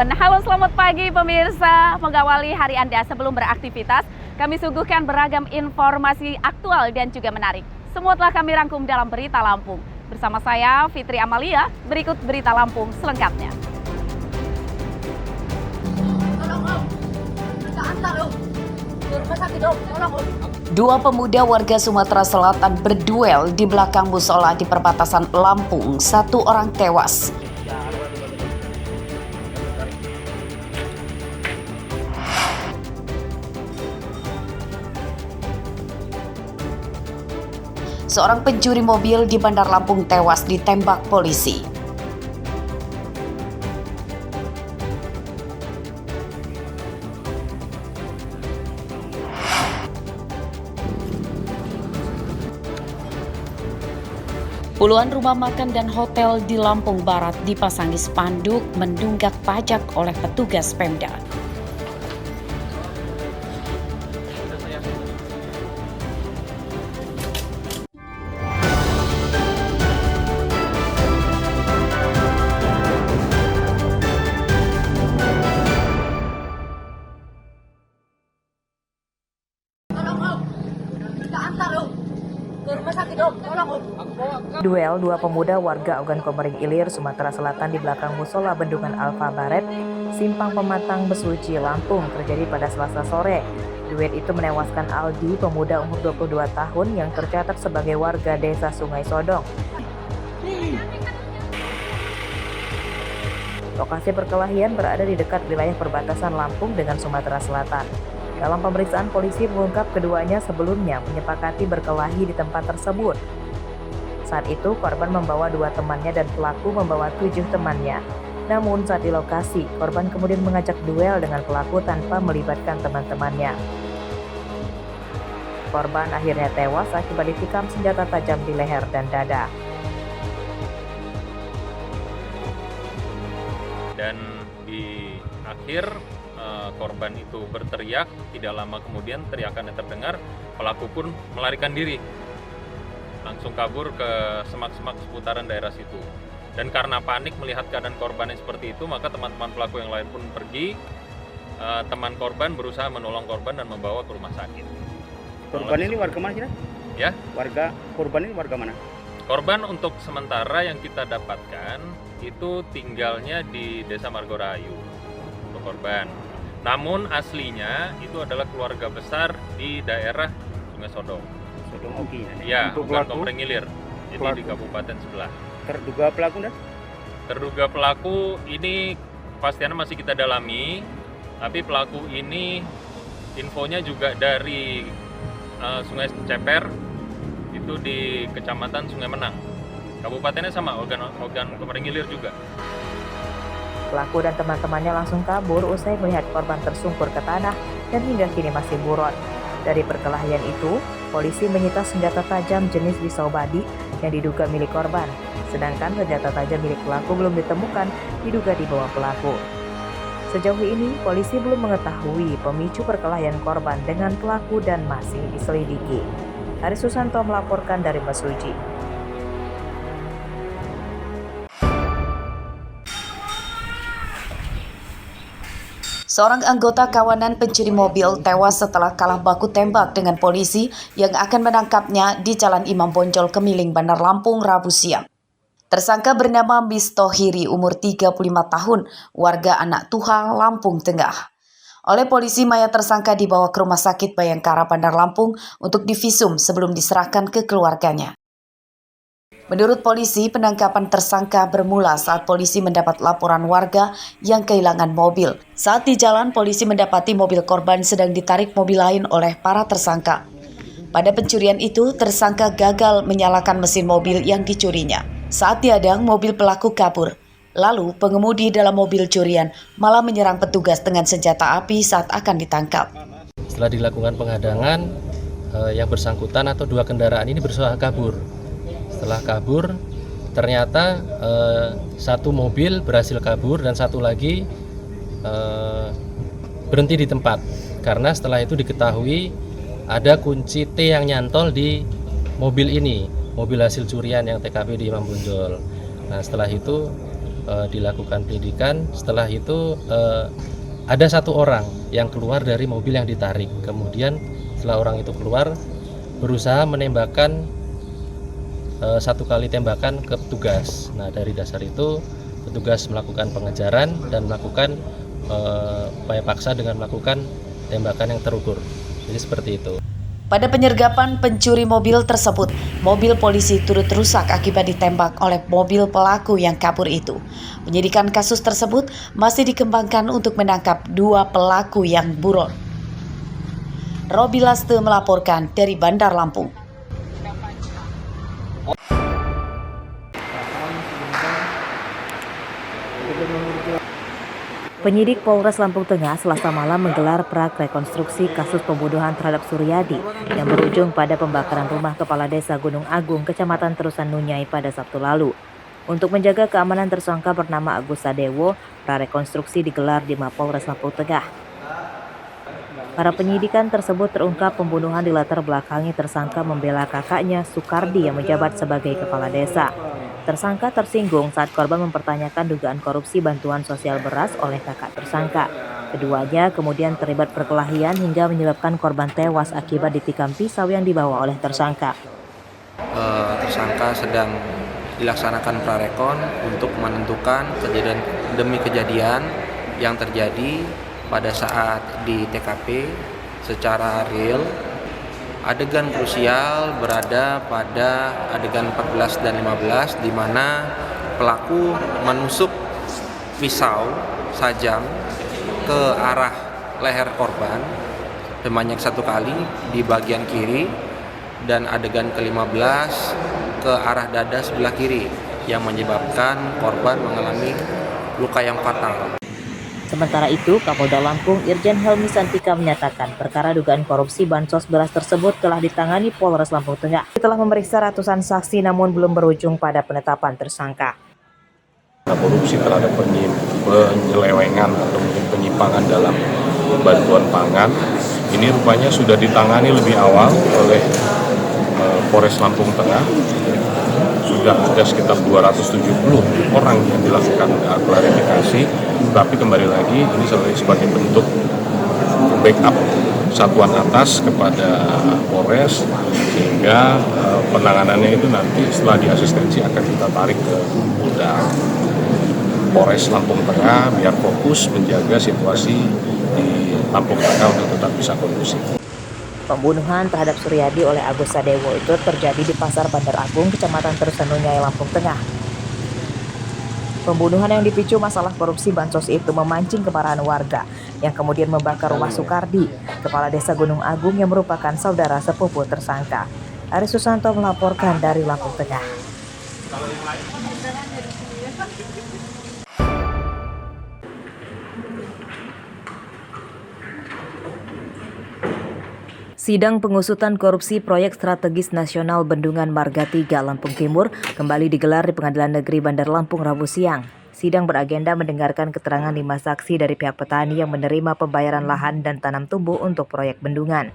Cirebon. Halo, selamat pagi pemirsa. Mengawali hari Anda sebelum beraktivitas, kami suguhkan beragam informasi aktual dan juga menarik. Semua telah kami rangkum dalam Berita Lampung. Bersama saya, Fitri Amalia, berikut Berita Lampung selengkapnya. Dua pemuda warga Sumatera Selatan berduel di belakang musola di perbatasan Lampung. Satu orang tewas. Seorang pencuri mobil di Bandar Lampung tewas ditembak polisi. Puluhan rumah makan dan hotel di Lampung Barat dipasangi spanduk menunggak pajak oleh petugas Pemda. Duel dua pemuda warga Ogan Komering Ilir, Sumatera Selatan di belakang musola Bendungan Alfa Baret, Simpang Pematang, Mesuji, Lampung terjadi pada Selasa sore. Duel itu menewaskan Aldi, pemuda umur 22 tahun yang tercatat sebagai warga desa Sungai Sodong. Lokasi perkelahian berada di dekat wilayah perbatasan Lampung dengan Sumatera Selatan. Dalam pemeriksaan, polisi mengungkap keduanya sebelumnya menyepakati berkelahi di tempat tersebut. Saat itu, korban membawa 2 temannya dan pelaku membawa 7 temannya. Namun saat di lokasi, korban kemudian mengajak duel dengan pelaku tanpa melibatkan teman-temannya. Korban akhirnya tewas akibat ditikam senjata tajam di leher dan dada. Dan di akhir korban itu berteriak, tidak lama kemudian teriakannya terdengar, pelaku pun melarikan diri. Langsung kabur ke semak-semak seputaran daerah situ. Dan karena panik melihat keadaan korban yang seperti itu, maka teman-teman pelaku yang lain pun pergi. Teman korban berusaha menolong korban dan membawa ke rumah sakit. Korban ini warga mana sih? Ya? Korban ini warga mana? Korban untuk sementara yang kita dapatkan itu tinggalnya di Desa Margorayu untuk korban. Namun aslinya itu adalah keluarga besar di daerah Sungai Sodong. Ya, Ogan Komering Ilir. Jadi di kabupaten sebelah. Terduga pelaku dah? Terduga pelaku ini pastinya masih kita dalami, tapi pelaku ini infonya juga dari Sungai Ceper, itu di Kecamatan Sungai Menang. Kabupatennya sama, Ogan Komering Ilir juga. Pelaku dan teman-temannya langsung kabur usai melihat korban tersungkur ke tanah dan hingga kini masih buron. Dari perkelahian itu, polisi menyita senjata tajam jenis pisau badi yang diduga milik korban. Sedangkan senjata tajam milik pelaku belum ditemukan, diduga di bawah pelaku. Sejauh ini, polisi belum mengetahui pemicu perkelahian korban dengan pelaku dan masih diselidiki. Haris Susanto melaporkan dari Mesuji. Seorang anggota kawanan pencuri mobil tewas setelah kalah baku tembak dengan polisi yang akan menangkapnya di Jalan Imam Bonjol, Kemiling, Bandar Lampung, Rabu siang. Tersangka bernama Mistohiri, umur 35 tahun, warga Anak Tuha, Lampung Tengah. Oleh polisi, mayat tersangka dibawa ke Rumah Sakit Bayangkara, Bandar Lampung untuk divisum sebelum diserahkan ke keluarganya. Menurut polisi, penangkapan tersangka bermula saat polisi mendapat laporan warga yang kehilangan mobil. Saat di jalan, polisi mendapati mobil korban sedang ditarik mobil lain oleh para tersangka. Pada pencurian itu, tersangka gagal menyalakan mesin mobil yang dicurinya. Saat diadang, mobil pelaku kabur. Lalu, pengemudi dalam mobil curian malah menyerang petugas dengan senjata api saat akan ditangkap. Setelah dilakukan penghadangan, yang bersangkutan atau 2 kendaraan ini berusaha kabur. Setelah kabur, ternyata 1 mobil berhasil kabur dan 1 lagi berhenti di tempat. Karena setelah itu diketahui ada kunci T yang nyantol di mobil ini, mobil hasil curian yang TKP di Imam Bonjol. Nah, setelah itu dilakukan penyidikan. Setelah itu ada satu orang yang keluar dari mobil yang ditarik. Kemudian setelah orang itu keluar, berusaha menembakkan satu kali tembakan ke petugas. Nah, dari dasar itu petugas melakukan pengejaran dan melakukan upaya paksa dengan melakukan tembakan yang terukur. Jadi seperti itu. Pada penyergapan pencuri mobil tersebut, mobil polisi turut rusak akibat ditembak oleh mobil pelaku yang kabur itu. Penyidikan kasus tersebut masih dikembangkan untuk menangkap 2 pelaku yang buron. Robi Laste melaporkan dari Bandar Lampung. Penyidik Polres Lampung Tengah Selasa malam menggelar pra-rekonstruksi kasus pembunuhan terhadap Suryadi yang berujung pada pembakaran rumah Kepala Desa Gunung Agung, Kecamatan Terusan Nunyai pada Sabtu lalu. Untuk menjaga keamanan tersangka bernama Agus Sadewo, pra-rekonstruksi digelar di Mapolres Lampung Tengah. Pada penyidikan tersebut terungkap pembunuhan dilatar belakangi tersangka membela kakaknya Sukardi yang menjabat sebagai kepala desa. Tersangka tersinggung saat korban mempertanyakan dugaan korupsi bantuan sosial beras oleh kakak tersangka. Keduanya kemudian terlibat perkelahian hingga menyebabkan korban tewas akibat ditikam pisau yang dibawa oleh tersangka. Tersangka sedang dilaksanakan prarekon untuk menentukan kejadian demi kejadian yang terjadi pada saat di TKP secara real. Adegan krusial berada pada adegan 14 dan 15 di mana pelaku menusuk pisau sajam ke arah leher korban sebanyak 1 kali di bagian kiri dan adegan ke-15 ke arah dada sebelah kiri yang menyebabkan korban mengalami luka yang fatal. Sementara itu, Kapolda Lampung Irjen Helmi Santika menyatakan perkara dugaan korupsi bansos beras tersebut telah ditangani Polres Lampung Tengah. Setelah memeriksa ratusan saksi namun belum berujung pada penetapan tersangka. Korupsi terhadap penyelewengan atau mungkin penyimpangan dalam bantuan pangan ini rupanya sudah ditangani lebih awal oleh Polres Lampung Tengah. Sudah ada sekitar 270 orang yang dilakukan klarifikasi, tapi kembali lagi ini sebagai bentuk backup satuan atas kepada Polres, sehingga penanganannya itu nanti setelah diasistensi akan kita tarik ke Polda Polres Lampung Tengah biar fokus menjaga situasi di Lampung Tengah untuk tetap bisa kondusif. Pembunuhan terhadap Suryadi oleh Agus Sadewo itu terjadi di Pasar Bandar Agung, Kecamatan Terusan Nunyai, Lampung Tengah. Pembunuhan yang dipicu masalah korupsi bansos itu memancing kemarahan warga yang kemudian membakar rumah Sukardi, Kepala Desa Gunung Agung yang merupakan saudara sepupu tersangka. Ari Susanto melaporkan dari Lampung Tengah. Sidang pengusutan korupsi proyek strategis nasional Bendungan Marga 3 Lampung Timur kembali digelar di Pengadilan Negeri Bandar Lampung Rabu siang. Sidang beragenda mendengarkan keterangan 5 saksi dari pihak petani yang menerima pembayaran lahan dan tanam tumbuh untuk proyek bendungan.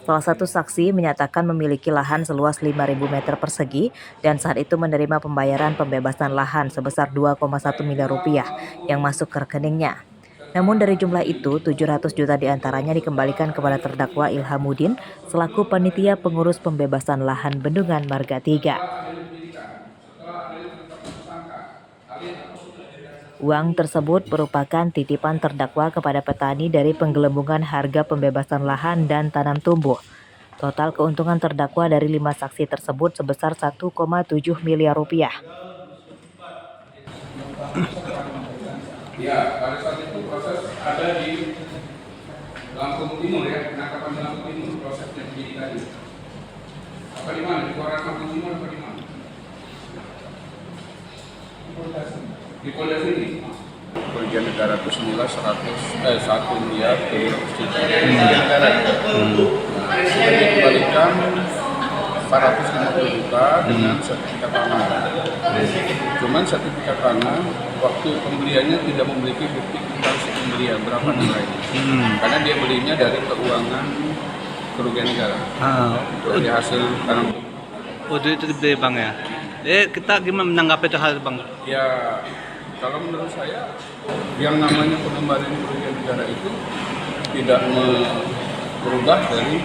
Salah satu saksi menyatakan memiliki lahan seluas 5.000 meter persegi dan saat itu menerima pembayaran pembebasan lahan sebesar 2,1 miliar rupiah yang masuk ke rekeningnya. Namun dari jumlah itu, 700 juta diantaranya dikembalikan kepada terdakwa Ilhamuddin selaku panitia pengurus pembebasan lahan Bendungan Marga 3. Uang tersebut merupakan titipan terdakwa kepada petani dari penggelembungan harga pembebasan lahan dan tanam tumbuh. Total keuntungan terdakwa dari 5 saksi tersebut sebesar 1,7 miliar rupiah. Ya, pada saat itu proses ada di Lampung Timur ya, penangkapan di Lampung Timur prosesnya penyidikan tadi. Apa di mana? Di Polres Lampung Timur apa di mana? Di Polda sini. Kerugian negara itu semula 1 miliar 700 juta. Sudah dikembalikan 450 juta dengan sertifikat tanah. Cuman sertifikat tanah waktu pembeliannya tidak memiliki bukti kwitansi pembelian berapa nilainya. Karena dia belinya dari keuangan kerugian negara. Dari hasil tanam. Oh, itu dibeli bang ya. Kita gimana menanggapi itu hal bang? Ya, kalau menurut saya yang namanya pengembalian kerugian negara itu tidak berubah dari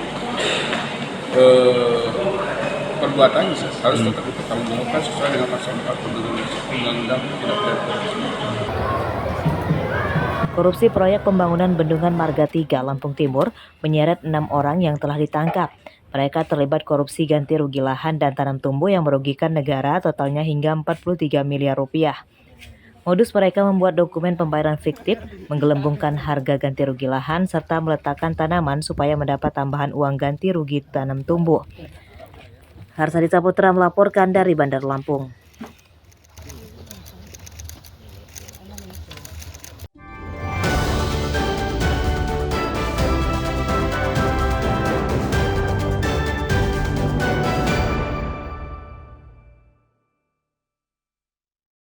perbuatannya, harus tetap dipertanggungjawabkan sesuai dengan pasal 40 Undang-Undang Tindak Pidana Korupsi. Korupsi proyek pembangunan Bendungan Marga 3 Lampung Timur menyeret 6 orang yang telah ditangkap. Mereka terlibat korupsi ganti rugi lahan dan tanam tumbuh yang merugikan negara totalnya hingga 43 miliar rupiah. Modus mereka membuat dokumen pembayaran fiktif, menggelembungkan harga ganti rugi lahan, serta meletakkan tanaman supaya mendapat tambahan uang ganti rugi tanam tumbuh. Harsadi Saputra melaporkan dari Bandar Lampung.